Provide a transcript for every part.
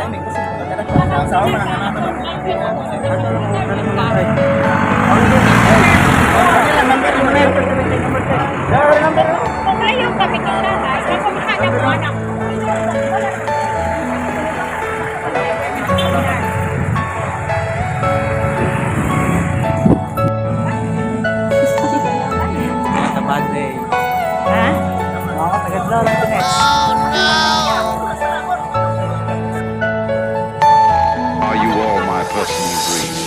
Are you all my personal dreams?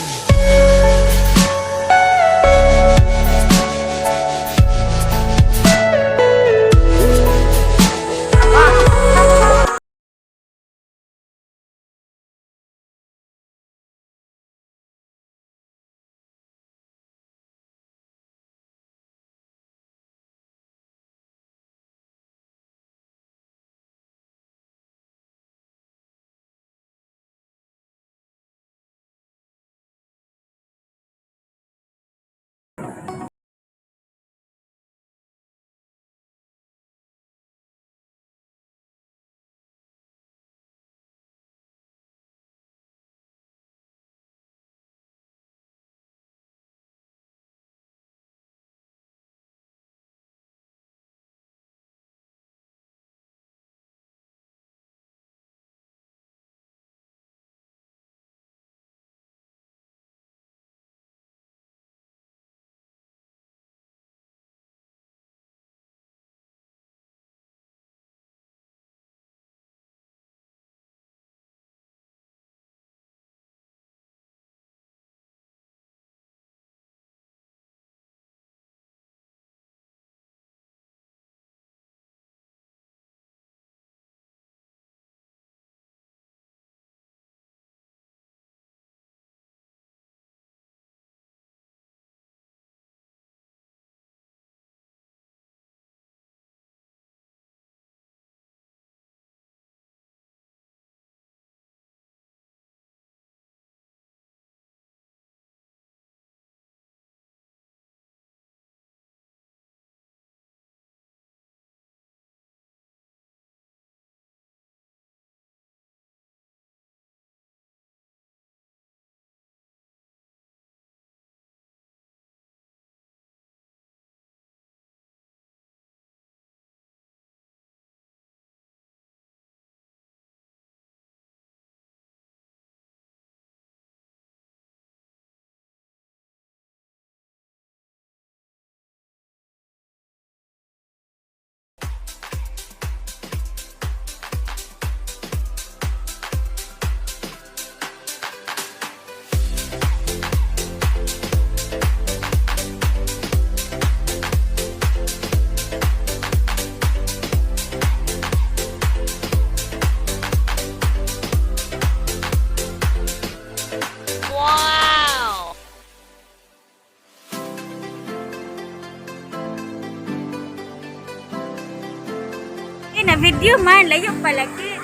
Na video man, layo palagi.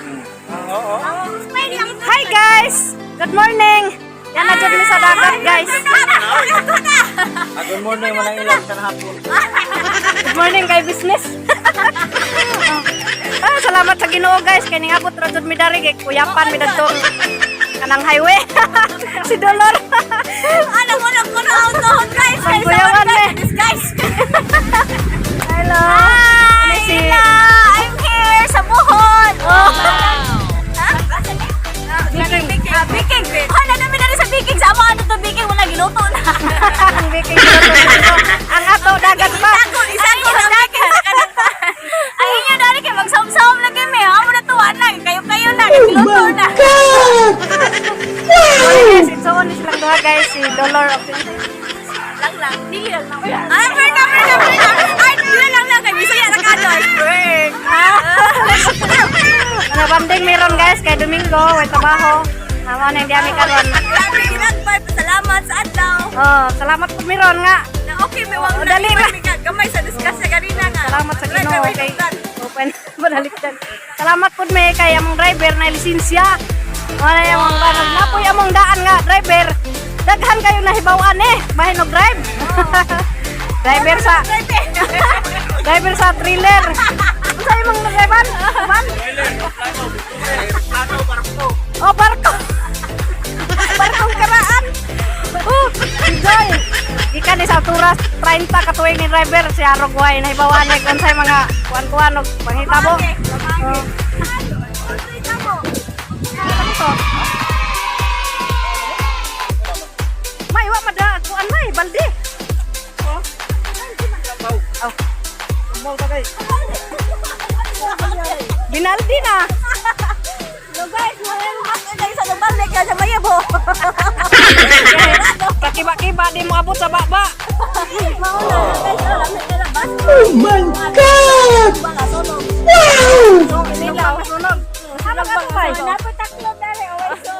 Oo. Hi guys! Good morning! Yan na dyan sa dagat guys. Good morning, walang ilang sa hapon. Good morning kay business. Salamat sa Ginoo guys. Kaya ningabot ra jud mi dari kay kuyapan mi dadto kanang highway. Si Dolor. Alam mo lang kuno auto guys. Kuyawan me. Guys. Hello. Hello. I'm here sa Bohol. Oh. Baking. Oh, namin na sa baking. Sama ano to baking? Wala giluto na. Ang baking giluto. Ang ato dagat pa. Isago na baking. Ay inyo dali kay magsawm-sawm lagi mi. Amo na tuwa na. Kayo na giluto na. Guys, it's on silang duha guys. Si Dolor of lang. Dili lang na. Ay, Berna. Ay, dili lang kay Bisaya na kado. Break. Nabanding meron guys kay Domingo, way trabaho. Naman ang diami karon. Salamat sa adlaw. Oh, salamat po meron nga. Na okay may wag dali na gamay sa discuss sa ganina nga. Salamat sa Ginoo kay open madalitan. Salamat po may kay among driver na lisensya. Wala yung mga napoy among daan nga driver. Daghan kayo nahibaw-an bahin og drive. Driver sa trailer. Unsa imong driver? Man? Ano para po? Oh, barko. Barkong karaan. Enjoy. Gikan ni sa altura 30 ka tuig ni driver si Arogway na ibawanig unsay mga kuan-kuan og panghitabo. May wa mada kuan may balde. Oh. Mo ta kay. Binaldi na. No guys, wala mas sa balde ka sa mayabo. Pakiba-kiba di mo abot sa baba. Oh my God! Wow! Sunog. Hanap ka pa. Napataklo dali away so.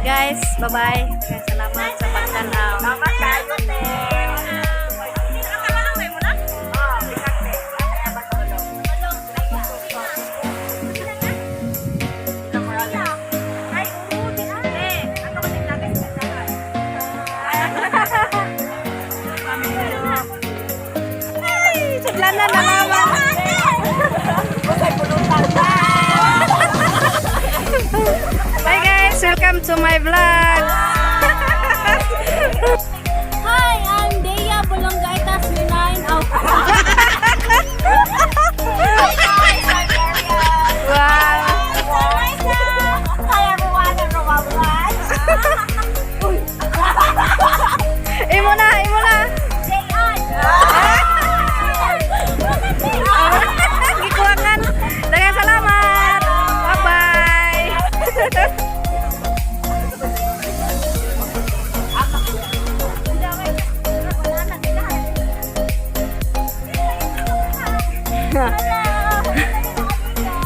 Guys, bye-bye. Salamat sa pagtanaw. Salamat kayo, te. Sudlanan na naman. Bye guys, welcome to my vlog. Hi, I'm Dea Bolongaita 39 out. Wow. Hi everyone, everyone vlog. Imo na. Gikuangan. Daghang salamat. Bye-bye.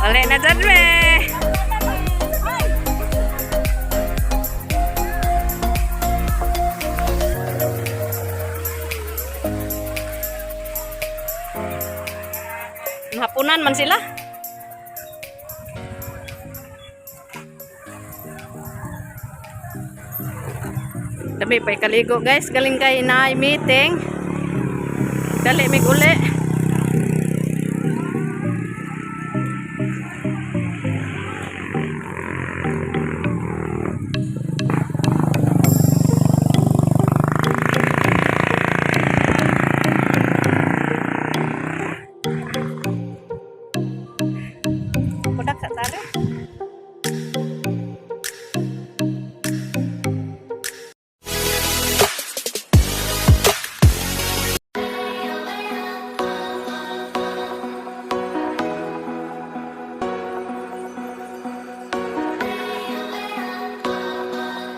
Oleh na dyan me. Hapunan man sila. Dami pa kaligo guys, galing kay na meeting. Dali mig uli.